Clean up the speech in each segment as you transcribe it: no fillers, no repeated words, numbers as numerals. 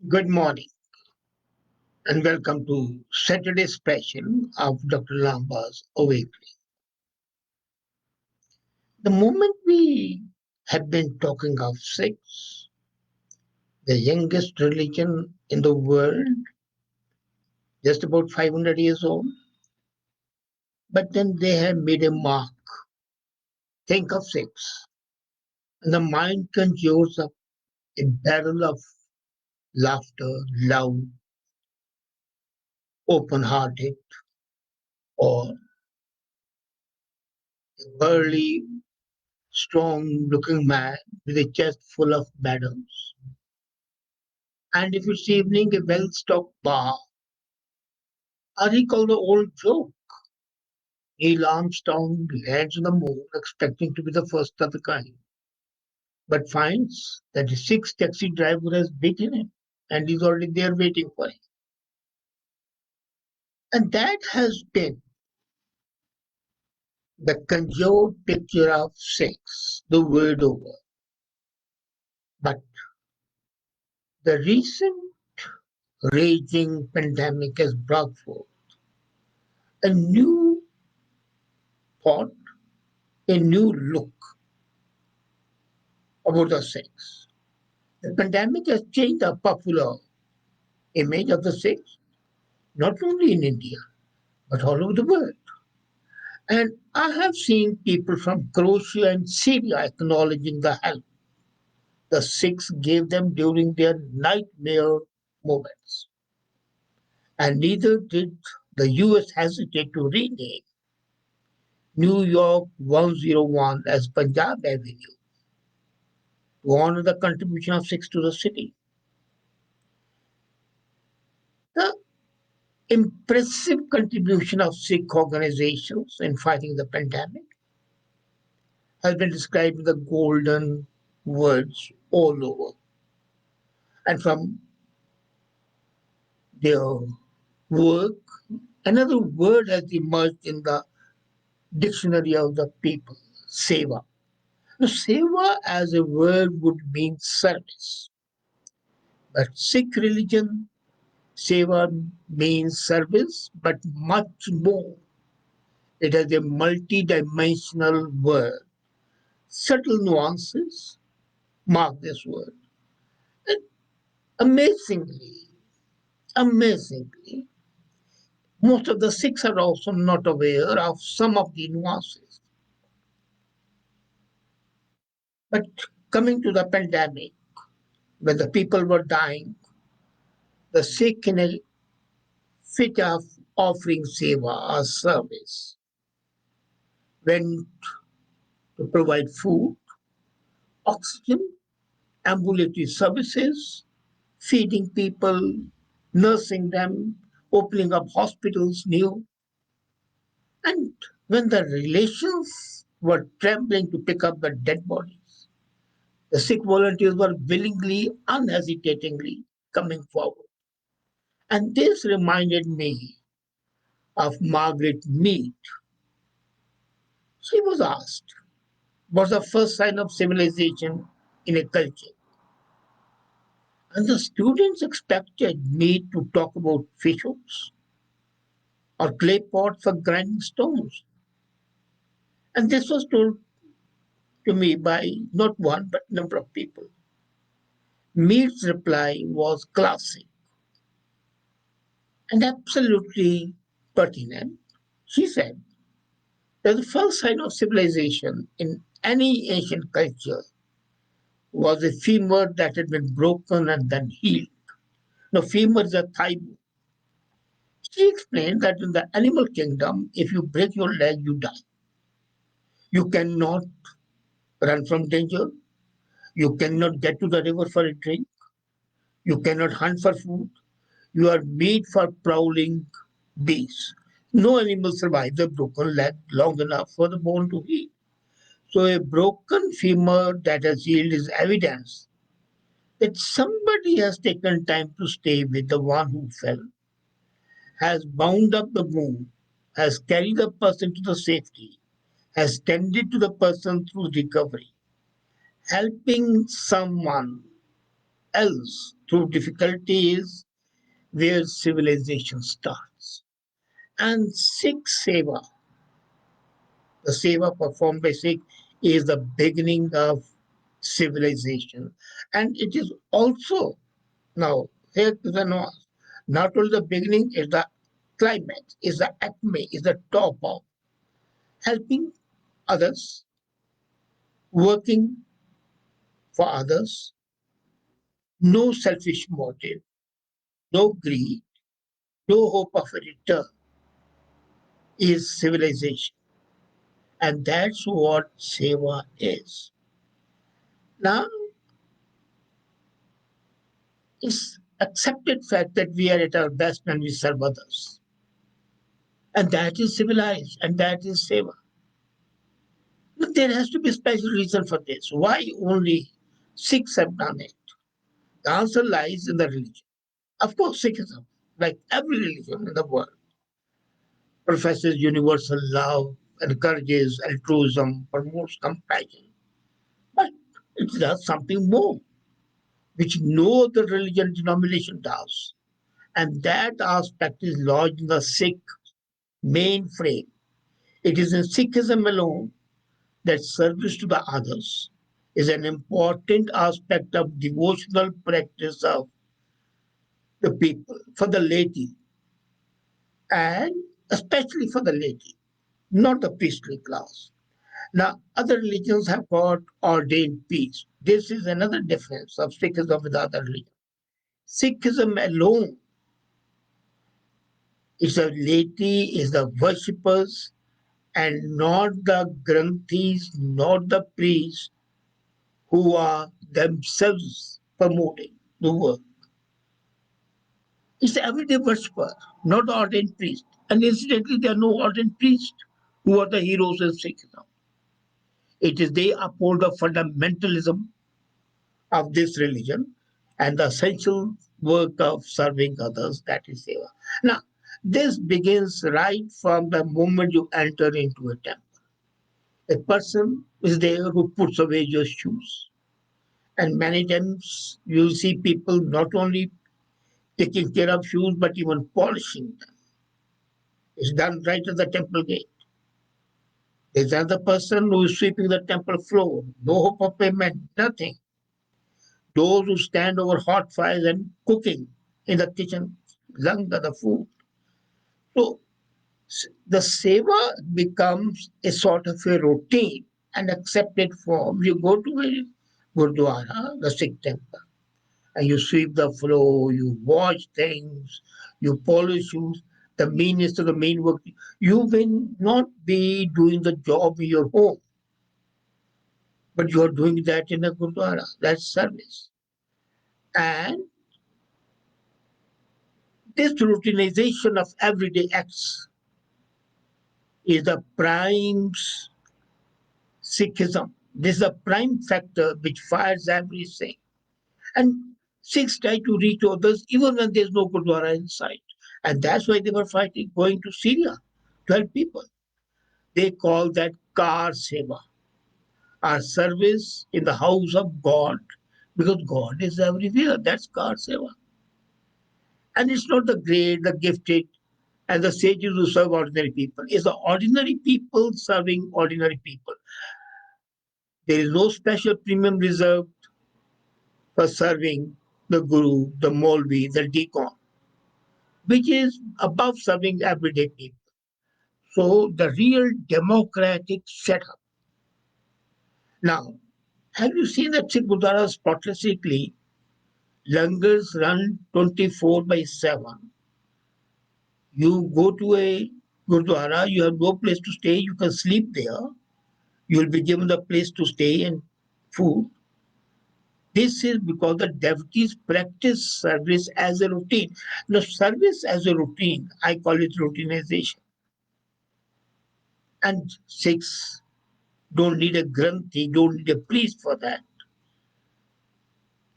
Good morning and welcome to Saturday special of Dr.Lamba's Awakening. The moment we have been talking of Sikhs, the youngest religion in the world, just about 500 years old, but then they have made a mark. Think of Sikhs, and the mind conjures up a barrel of laughter, love, open hearted, or a burly, strong looking man with a chest full of medals. And if it's evening, a well stocked bar. I recall the old joke. Neil Armstrong lands on the moon expecting to be the first of the kind, but finds that the sixth taxi driver has beaten him and is already there waiting for him. And that has been the conjured picture of sex the world over. But the recent raging pandemic has brought forth a new thought, a new look about the sex. The pandemic has changed the popular image of the Sikhs, not only in India, but all over the world. And I have seen people from Croatia and Syria acknowledging the help the Sikhs gave them during their nightmare moments. And neither did the US hesitate to rename New York 101 as Punjab Avenue to honor the contribution of Sikhs to the city. The impressive contribution of Sikh organizations in fighting the pandemic has been described in the golden words all over. And from their work, another word has emerged in the dictionary of the people, Sewa. Now, Sewa as a word would mean service, but Sikh religion, Sewa means service, but much more. It has a multi-dimensional word. Subtle nuances mark this word. And amazingly, most of the Sikhs are also not aware of some of the nuances. But coming to the pandemic, when the people were dying, the Sikh in a fit of offering seva, a service, went to provide food, oxygen, ambulatory services, feeding people, nursing them, opening up hospitals new. And when the relations were trembling to pick up the dead bodies, the Sikh volunteers were willingly, unhesitatingly coming forward. And this reminded me of Margaret Mead. She was asked, what's the first sign of civilization in a culture? And the students expected Mead to talk about fish hooks or clay pots for grinding stones. And this was told to me by not one but number of people. Mead's reply was classic and absolutely pertinent. She said that the first sign of civilization in any ancient culture was a femur that had been broken and then healed. Now, femur is a thigh bone. She explained that in the animal kingdom, if you break your leg, you die. You cannot run from danger. You cannot get to the river for a drink. You cannot hunt for food. You are made for prowling beasts. No animal survives a broken leg long enough for the bone to heal. So a broken femur that has healed is evidence that somebody has taken time to stay with the one who fell, has bound up the wound, has carried the person to the safety, has tended to the person through recovery, helping someone else through difficulty is where civilization starts. And Sikh Seva, the Seva performed by Sikh, is the beginning of civilization. And it is also, now, here is the nuance. Not only the beginning, is the climax, is the acme, is the top of helping others, working for others, no selfish motive, no greed, no hope of a return is civilization. And that's what Seva is. Now, it's accepted fact that we are at our best when we serve others. And that is civilized, and that is Seva. But there has to be a special reason for this. Why only Sikhs have done it? The answer lies in the religion. Of course, Sikhism, like every religion in the world, professes universal love, encourages altruism, promotes compassion. But it does something more, which no other religion denomination does. And that aspect is lodged in the Sikh mainframe. It is in Sikhism alone that service to the others is an important aspect of devotional practice of the people, for the laity, and especially for the laity, not the priestly class. Now, other religions have got ordained priests. This is another difference of Sikhism with other religions. Sikhism alone is the laity, is the worshippers, and not the granthis, not the priests who are themselves promoting the work. It's the everyday worshipper, not the ordained priest. And incidentally, there are no ordained priests who are the heroes in Sikhism. It is they uphold the fundamentalism of this religion and the essential work of serving others, that is Seva. Now, this begins right from the moment you enter into a temple. A person is there who puts away your shoes. And many times you see people not only taking care of shoes but even polishing them. It's done right at the temple gate. There's another person who is sweeping the temple floor. No hope of payment, nothing. Those who stand over hot fires and cooking in the kitchen, langa, the food. So the seva becomes a sort of a routine and accepted form. You go to a Gurdwara, the Sikh temple, and you sweep the floor, you wash things, you polish shoes. The meanest of the main work. You will not be doing the job in your home, but you are doing that in a Gurdwara. That's service. And this routinization of everyday acts is the prime Sikhism. This is the prime factor which fires everything. And Sikhs try to reach others even when there's no Gurdwara in sight. And that's why they were fighting, going to Syria to help people. They call that Kar Seva, our service in the house of God, because God is everywhere. That's Kar Seva. And it's not the great, the gifted, and the sages who serve ordinary people. It's the ordinary people serving ordinary people. There is no special premium reserved for serving the guru, the Molvi, the deacon, which is above serving everyday people. So the real democratic setup. Now, have you seen that Sikh Gurdwara spotlessly clean? Langars run 24 by 7. You go to a Gurdwara, you have no place to stay, you can sleep there. You will be given the place to stay and food. This is because the devotees practice service as a routine. Now, service as a routine, I call it routinization. And Sikhs don't need a granthi, don't need a priest for that.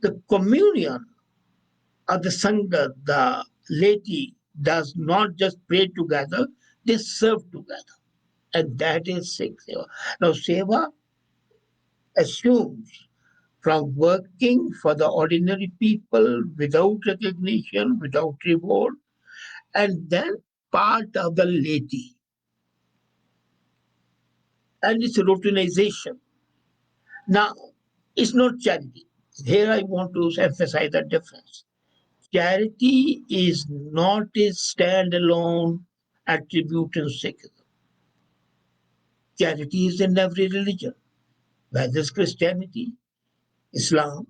The communion of the Sangha, the laity, does not just pray together, they serve together. And that is Sikh Seva. Now, Seva assumes from working for the ordinary people without recognition, without reward, and then part of the laity. And it's routinization. Now, it's not charity. Here I want to emphasize the difference. Charity is not a standalone attribute in Sikhism. Charity is in every religion, whether it's Christianity, Islam,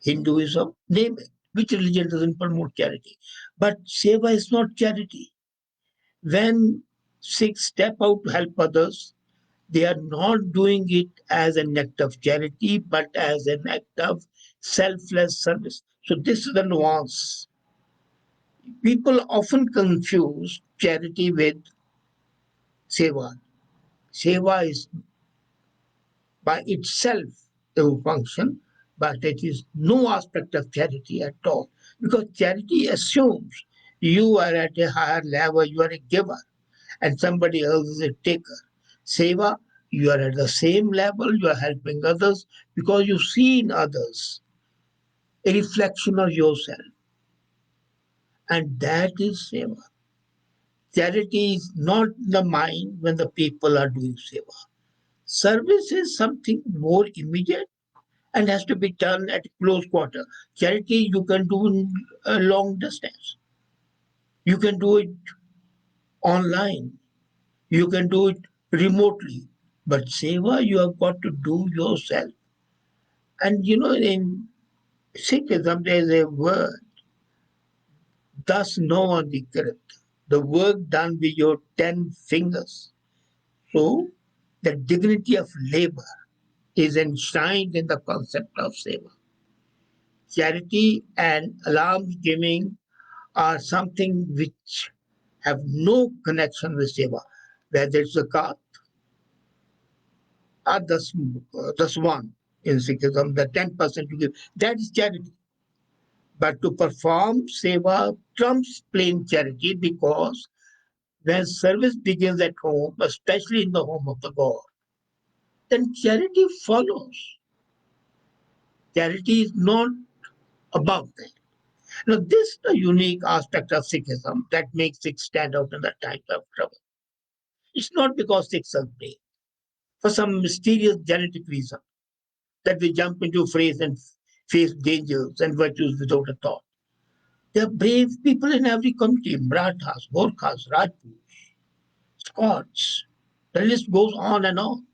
Hinduism, name it. Which religion doesn't promote charity? But Seva is not charity. When Sikhs step out to help others, they are not doing it as an act of charity, but as an act of selfless service. So, this is the nuance. People often confuse charity with seva. Seva is by itself a function, but it is no aspect of charity at all. Because charity assumes you are at a higher level, you are a giver, and somebody else is a taker. Seva, you are at the same level, you are helping others because you see in others a reflection of yourself, and that is seva. Charity is not the mind when the people are doing seva. Service is something more immediate and has to be done at close quarter. Charity you can do in a long distance. You can do it online. You can do it remotely. But seva you have got to do yourself. And in Sikhism there is a word, thus know on the correct. The work done with your 10 fingers. So the dignity of labor is enshrined in the concept of seva. Charity and alms giving are something which have no connection with seva, whether it's zakat or the swan in Sikhism, the 10% you give, that is charity. But to perform seva trumps plain charity because when service begins at home, especially in the home of the God, then charity follows. Charity is not above that. Now, this is the unique aspect of Sikhism that makes Sikhs stand out in the times of trouble. It's not because Sikhs are brave, for some mysterious genetic reason that they jump into phrase and face dangers and virtues without a thought. They are brave people in every community, Marathas, Gorkhas, Rajputs, Scots. The list goes on and on.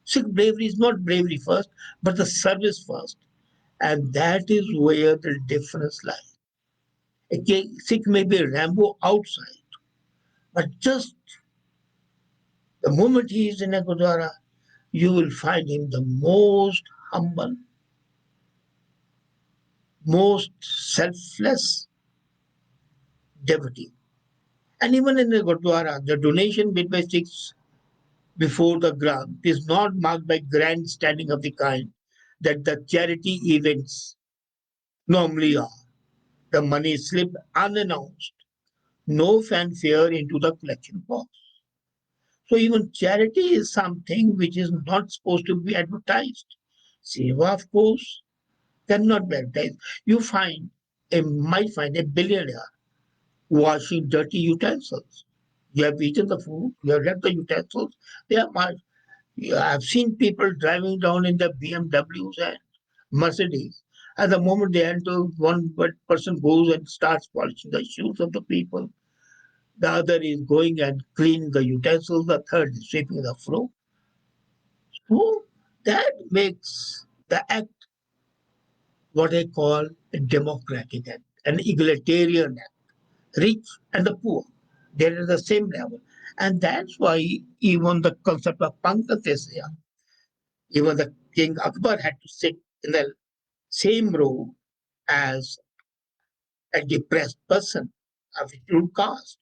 Sikh bravery is not bravery first, but the service first. And that is where the difference lies. A Sikh may be Rambo outside, but just the moment he is in a Gurdwara, you will find him the most humble, most selfless devotee. And even in the Gurdwara, the donation made by Sikhs before the Granth is not marked by grandstanding of the kind that the charity events normally are. The money slip unannounced, no fanfare into the collection box. So even charity is something which is not supposed to be advertised. Seva, of course, cannot be advertised. Might find a billionaire washing dirty utensils. You have eaten the food, you have left the utensils. They are marked. I've seen people driving down in the BMWs and Mercedes. At the moment they enter, one person goes and starts polishing the shoes of the people. The other is going and cleaning the utensils. The third is sweeping the floor. So that makes the act what I call a democratic act, an egalitarian act. Rich and the poor, they're at the same level. And that's why even the concept of Pankatesya, even the King Akbar had to sit in the same row as a depressed person of scheduled caste.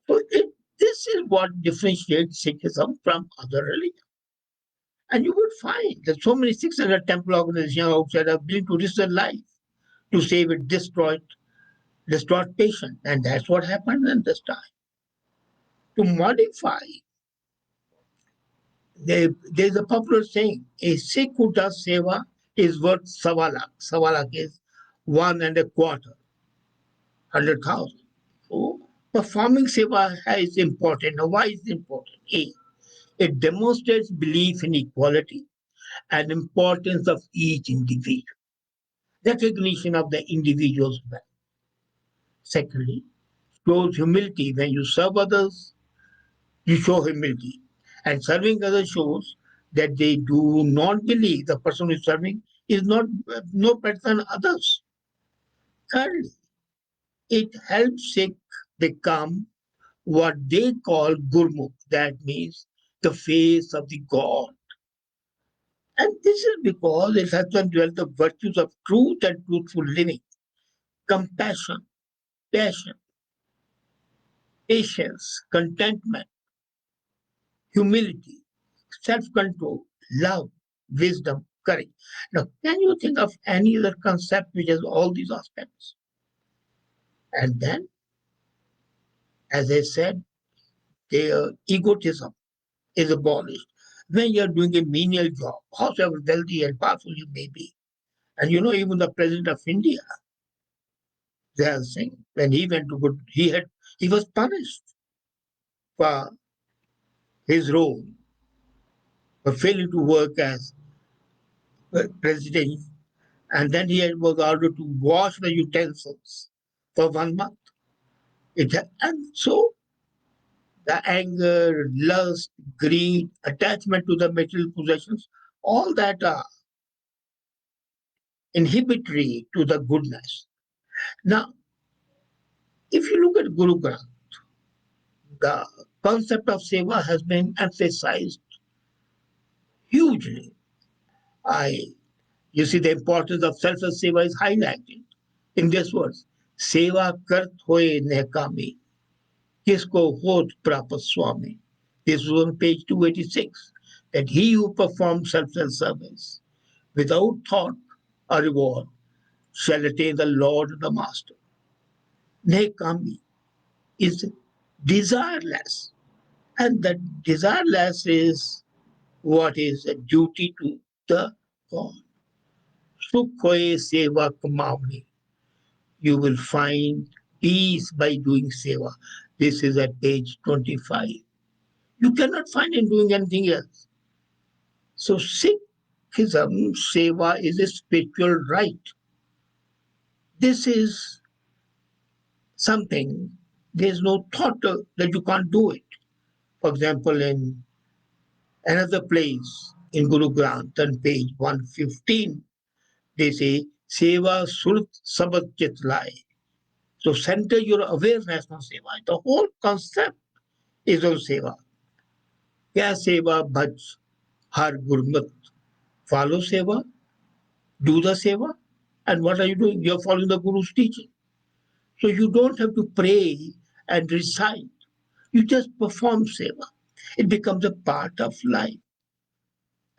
So this is what differentiates Sikhism from other religions. And you would find that so many 600 temple organizations outside are willing to risk their life to save a distraught patient. And that's what happened in this time. To modify There's a popular saying: a Sikh who does seva is worth sawa lakh. Sawa lakh is one and a quarter, 100,000. So performing seva is important. Now, why is it important? A, it demonstrates belief in equality and importance of each individual, recognition of the individual's value. Secondly, shows humility. When you serve others, you show humility. And serving others shows that they do not believe the person who is serving is not no better than others. Thirdly, it helps Sikh become what they call Gurmukh. That means the face of the God. And this is because it helps them develop the virtues of truth and truthful living, compassion, passion, patience, contentment, humility, self control, love, wisdom, courage. Now, can you think of any other concept which has all these aspects? And then, as I said, their egotism is abolished. When you're doing a menial job, however wealthy and powerful you may be, and even the president of India, Dayal Singh, when he went to good, he was punished for his role for failing to work as president, and then was ordered to wash the utensils for 1 month. And so the anger, lust, greed, attachment to the material possessions, all that are inhibitory to the goodness. Now, if you look at Guru Granth, the concept of seva has been emphasized hugely. I, you see, the importance of selfless seva is highlighted in this verse. Seva kart hoye nehkami, kisko hot prapat swami. This is on page 286. That he who performs selfless service without thought or reward shall attain the Lord the Master. Nehkami is desireless, and that desireless is what is a duty to the God. Sukhoye seva kamavni. You will find peace by doing seva. This is at page 25. You cannot find in doing anything else. So Sikhism, seva is a spiritual right. This is something, there's no thought that you can't do it. For example, in another place in Guru Granth on page 115, they say, Seva Surat Sabat Chit Lai. So center your awareness on Seva. The whole concept is on Seva. Kya Seva Bhaj Har Gurmat. Follow Seva, do the Seva, and what are you doing? You're following the Guru's teaching. So you don't have to pray and recite. You just perform Seva. It becomes a part of life.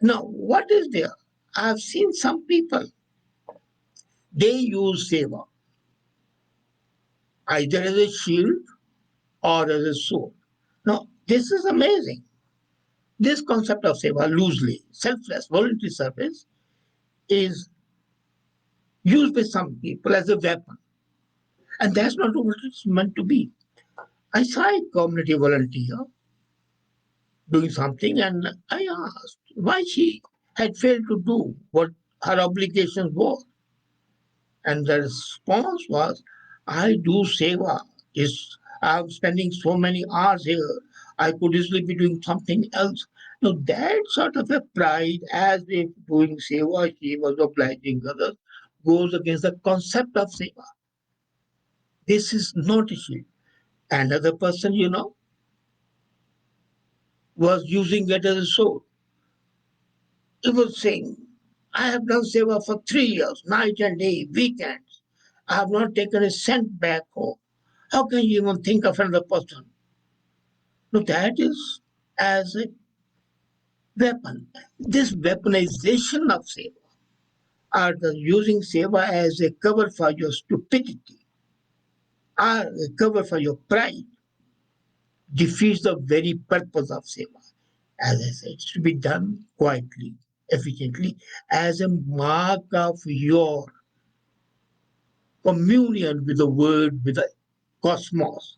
Now, what is there? I've seen some people, they use Seva either as a shield or as a sword. Now, this is amazing. This concept of Seva, loosely, selfless, voluntary service, is used by some people as a weapon. And that's not what it's meant to be. I saw a community volunteer doing something, and I asked why she had failed to do what her obligations were. And the response was, I do seva. I'm spending so many hours here. I could easily be doing something else. Now that sort of a pride, as if doing seva, she was obliging others, goes against the concept of seva. This is not a shield. Another person, was using it as a sword. He was saying, I have done seva for 3 years, night and day, weekends. I have not taken a cent back home. How can you even think of another person? No, that is as a weapon. This weaponization of seva, or the using seva as a cover for your stupidity, or a cover for your pride, defeats the very purpose of seva. As I said, it should be done quietly, efficiently, as a mark of your communion with the world, with the cosmos.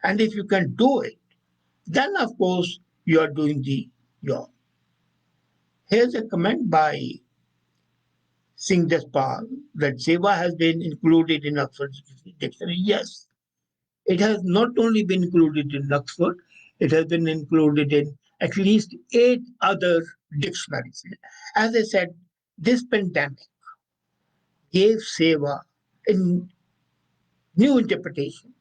And if you can do it, then of course you are doing the job. Here's a comment by Singh Jaspal that Sewa has been included in Oxford Dictionary. Yes, it has not only been included in Oxford, it has been included in at least 8 other dictionaries. As I said, this pandemic gave Seva a new interpretation.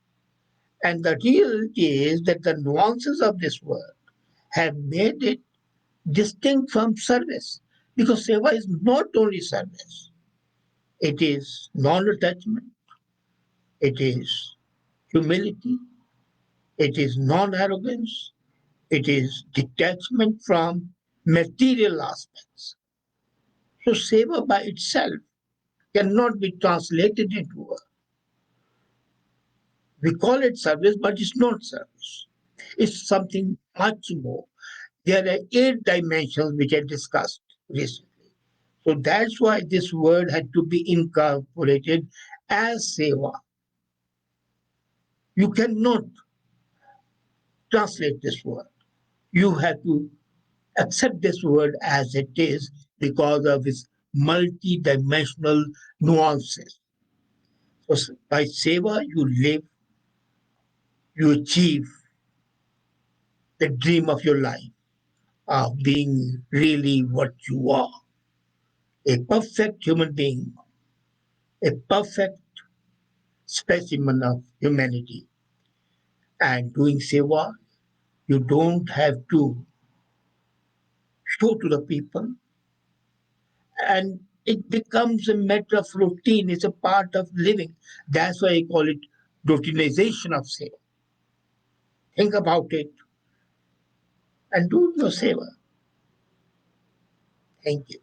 And the reality is that the nuances of this word have made it distinct from service. Because Seva is not only service, it is non attachment, it is humility, it is non arrogance, it is detachment from material aspects. So, Seva by itself cannot be translated into a. We call it service, but it's not service. It's something much more. There are 8 dimensions which I discussed recently. So that's why this word had to be incorporated as seva. You cannot translate this word. You have to accept this word as it is because of its multi-dimensional nuances. So by seva, you live, you achieve the dream of your life of being really what you are, a perfect human being, a perfect specimen of humanity. And doing seva, you don't have to show to the people, and it becomes a matter of routine. It's a part of living. That's why I call it routinization of seva. Think about it and do your seva. Thank you.